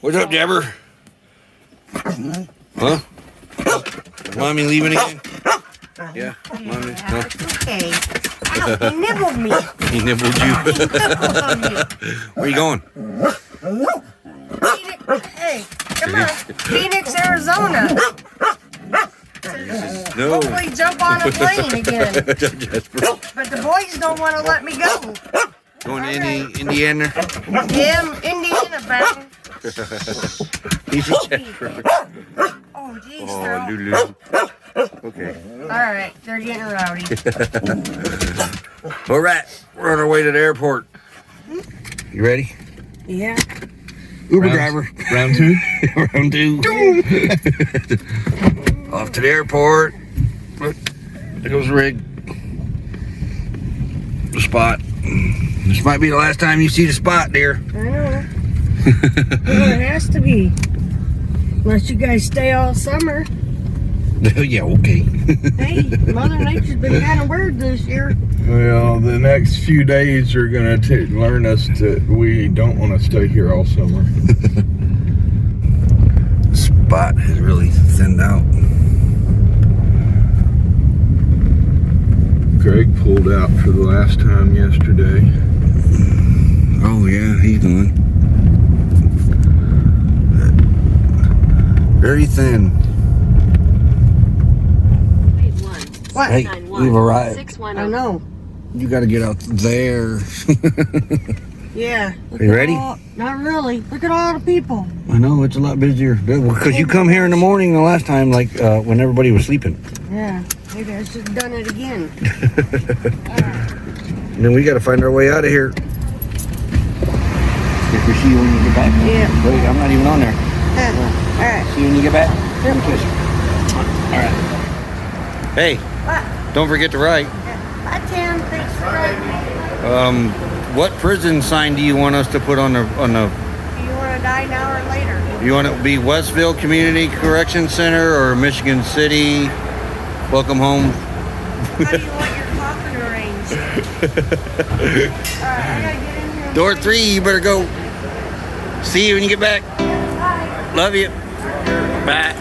What's up, Jabber? Huh? Mommy leaving again? Yeah, Mommy. No. Okay. Ow, he nibbled me. He nibbled you. Where you going? Hey, come on. Phoenix, Arizona. No. Hopefully jump on a plane again. But the boys don't want to let me go. Going to Indiana? Yeah, Indiana bound. He's a Jasper. Oh, geez. Oh, They're Lulu. Okay. all right, they're getting rowdy. All right, we're on our way to the airport. You ready? Yeah. Uber driver. Round 2? Round 2. Off to the airport. Look, there goes the rig. The spot. This might be the last time you see the spot, dear. I know. Well, it has to be. Unless you guys stay all summer. Yeah, okay. Hey, Mother Nature's been kind of weird this year. Well, the next few days are going to learn us that we don't want to stay here all summer. The spot has really thinned out. Greg pulled out for the last time yesterday. Oh, yeah, he's going. Very thin. What? Hey, we've arrived. I know. You got to get out there. Yeah. Are you ready? Not really. Look at all the people. I know, it's a lot busier. Because you come here in the morning the last time, like when everybody was sleeping. Yeah. Maybe I should have done it again. And then we got to find our way out of here. If we see you when you get back. Yeah. Wait, I'm not even on there. All right. See you when you get back. Let me kiss you. All right. Hey, What? don't forget to write. Bye, Tim. Thanks for writing. What prison sign do you want us to put on the? Do you want to die now or later? You want it to be Westville Community Correction Center or Michigan City? Welcome home. How do you want your coffin arranged? All right, I gotta get in here. Door 3, you better go. See you when you get back. Bye. Love you. Bye.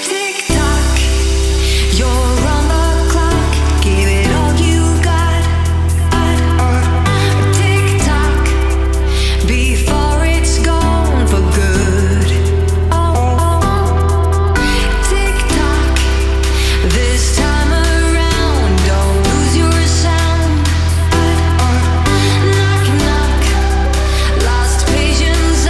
Tick-tock, you're on the clock. Give it all you got. Tick-tock, before it's gone for good. Tick-tock, this time around, don't lose your sound. Knock, knock, lost patience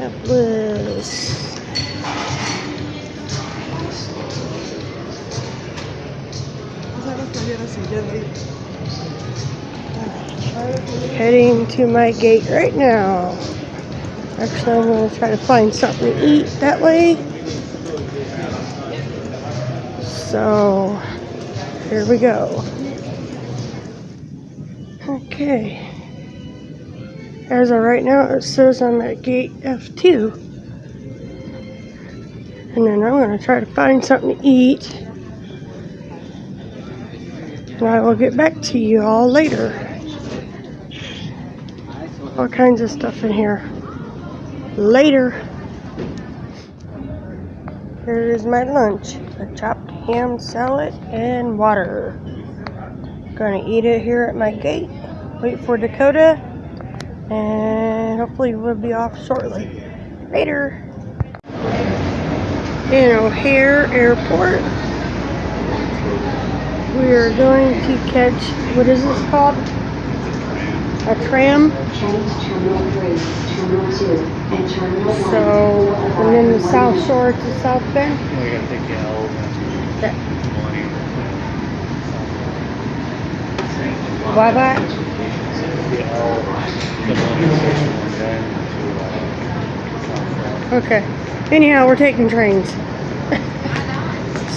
Minneapolis. Heading to my gate right now. Actually, I'm going to try to find something to eat that way. So, here we go. Okay. As of right now, it says I'm at gate F2. And then I'm going to try to find something to eat. And I will get back to you all later. All kinds of stuff in here. Later. Here is my lunch. A chopped ham salad and water. Gonna eat it here at my gate. Wait for Dakota. And hopefully we'll be off shortly. Later. In O'Hare Airport. We are going to catch, what is this called? A tram. So, and then the South Shore to South Bend. We gotta take the L. Why that? The L, the one Okay. Anyhow, we're taking trains.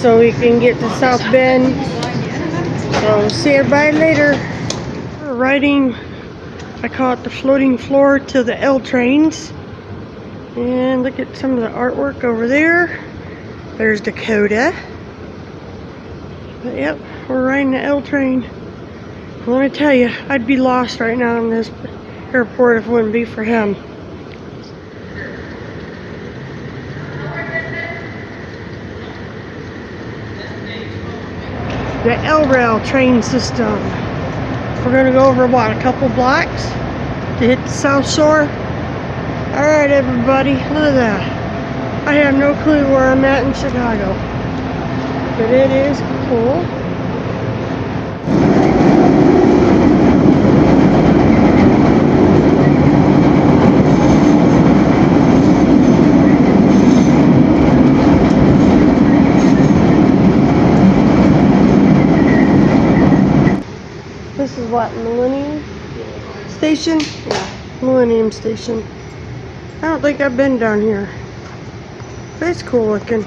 So we can get to South Bend. So see everybody later. We're riding, I call it the floating floor to the L trains. And look at some of the artwork over there. There's Dakota. But yep, we're riding the L train. I want to tell you, I'd be lost right now in this airport if it wouldn't be for him. The L-Rail train system. We're going to go over, what, a couple blocks to hit the South Shore? Alright everybody, look at that. I have no clue where I'm at in Chicago. But it is cool. This is what, Millennium Station? Yeah, Millennium Station. I don't think I've been down here. But it's cool looking.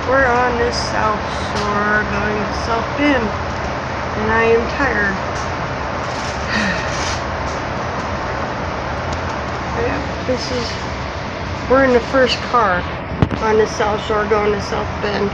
We're on this South Shore going to South Bend. And I am tired. Yeah, we're in the first car on the South Shore going to South Bend.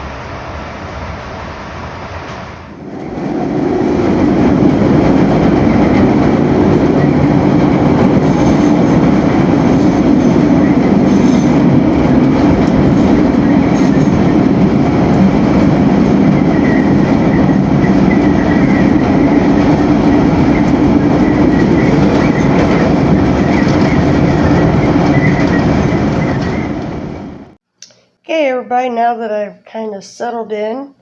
Okay everybody, now that I've kind of settled in,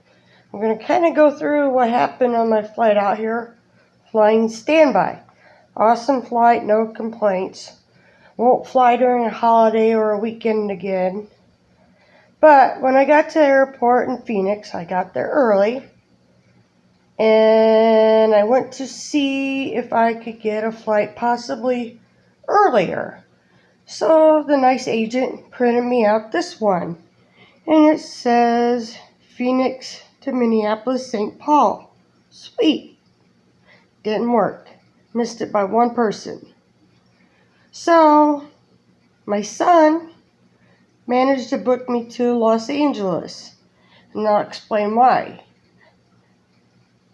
I'm going to kind of go through what happened on my flight out here. Flying standby. Awesome flight, no complaints. Won't fly during a holiday or a weekend again. But when I got to the airport in Phoenix, I got there early. And I went to see if I could get a flight possibly earlier. So the nice agent printed me out this one. And it says Phoenix to Minneapolis, St. Paul. Sweet. Didn't work. Missed it by one person. So, my son managed to book me to Los Angeles. And I'll explain why.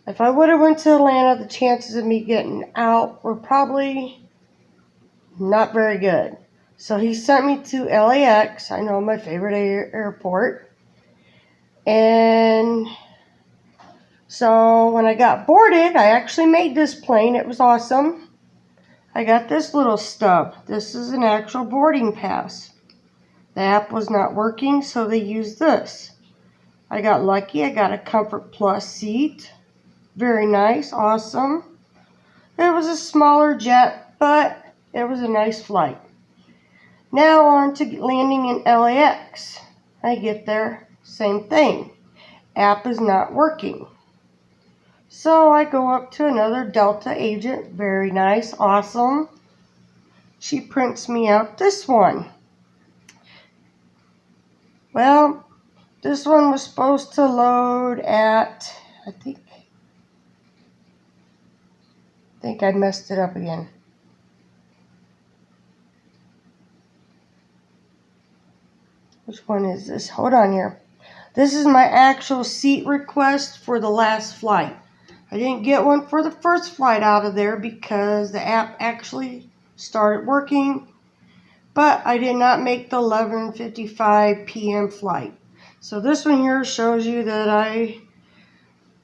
If I would have went to Atlanta, the chances of me getting out were probably not very good. So he sent me to LAX, I know, my favorite airport. And so when I got boarded, I actually made this plane. It was awesome. I got this little stub. This is an actual boarding pass. The app was not working, so they used this. I got lucky. I got a Comfort Plus seat. Very nice, awesome. It was a smaller jet, but It was a nice flight. Now on to landing in LAX. I get there, same thing. App is not working. So I go up to another Delta agent, very nice, awesome. She prints me out this one. Well, this one was supposed to load at, I think I messed it up again. Which one is this? Hold on here. This is my actual seat request for the last flight. I didn't get one for the first flight out of there because the app actually started working, but I did not make the 11:55 p.m. flight. So this one here shows you that I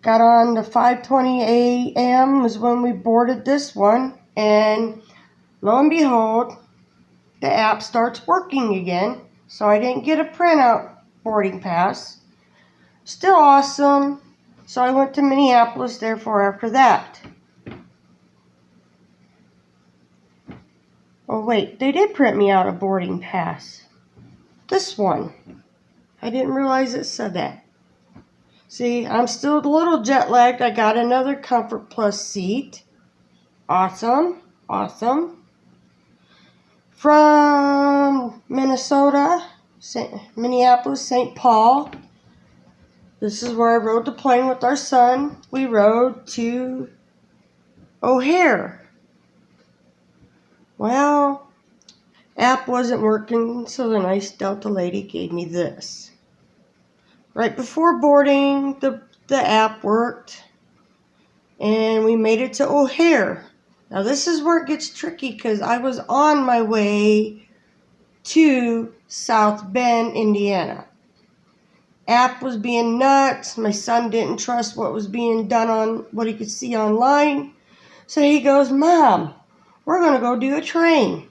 got on the 5:20 a.m. is when we boarded this one, and lo and behold, the app starts working again. So I didn't get a printout boarding pass. Still awesome. So I went to Minneapolis, therefore, after that. Oh, wait, they did print me out a boarding pass. This one. I didn't realize it said that. See, I'm still a little jet lagged. I got another Comfort Plus seat. Awesome. Awesome. From Minnesota, Minneapolis, St. Paul. This is where I rode the plane with our son. We rode to O'Hare. Well, app wasn't working, so the nice Delta lady gave me this. Right before boarding, the app worked, and we made it to O'Hare. Now this is where it gets tricky because I was on my way to South Bend, Indiana. App was being nuts. My son didn't trust what was being done on what he could see online. So he goes, Mom, we're going to go do a train.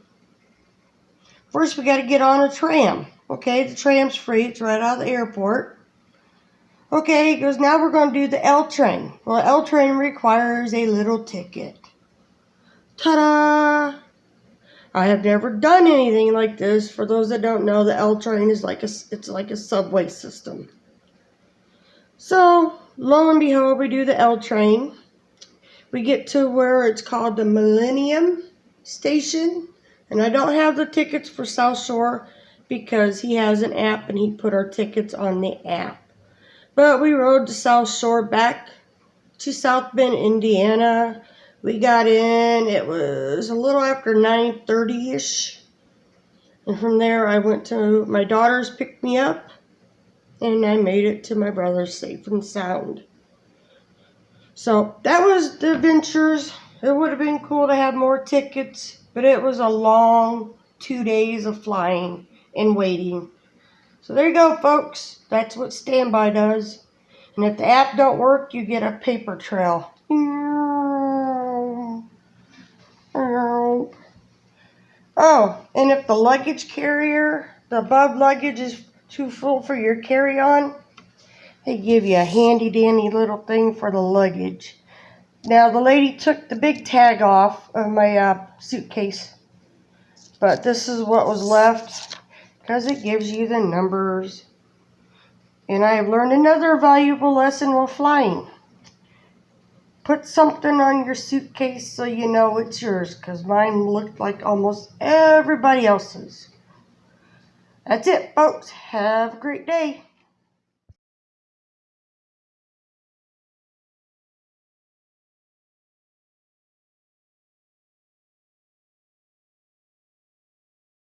First we got to get on a tram. Okay, the tram's free. It's right out of the airport. Okay, he goes, now we're going to do the L train. Well, the L train requires a little ticket. Ta-da! I have never done anything like this. For those that don't know, the L train is like a subway system. So, lo and behold, we do the L train. We get to where it's called the Millennium Station. And I don't have the tickets for South Shore because he has an app and he put our tickets on the app. But we rode to South Shore back to South Bend, Indiana. We got in, it was a little after 9:30-ish. And from there I went to my daughter's, picked me up, and I made it to my brother's safe and sound. So that was the adventures. It would have been cool to have more tickets, but it was a long 2 days of flying and waiting. So there you go, folks. That's what standby does. And if the app don't work, you get a paper trail. Oh, and if the luggage carrier, the above luggage is too full for your carry-on, they give you a handy-dandy little thing for the luggage. Now, the lady took the big tag off of my suitcase, but this is what was left because it gives you the numbers. And I have learned another valuable lesson while flying. Put something on your suitcase so you know it's yours, because mine looked like almost everybody else's. That's it, folks. Have a great day.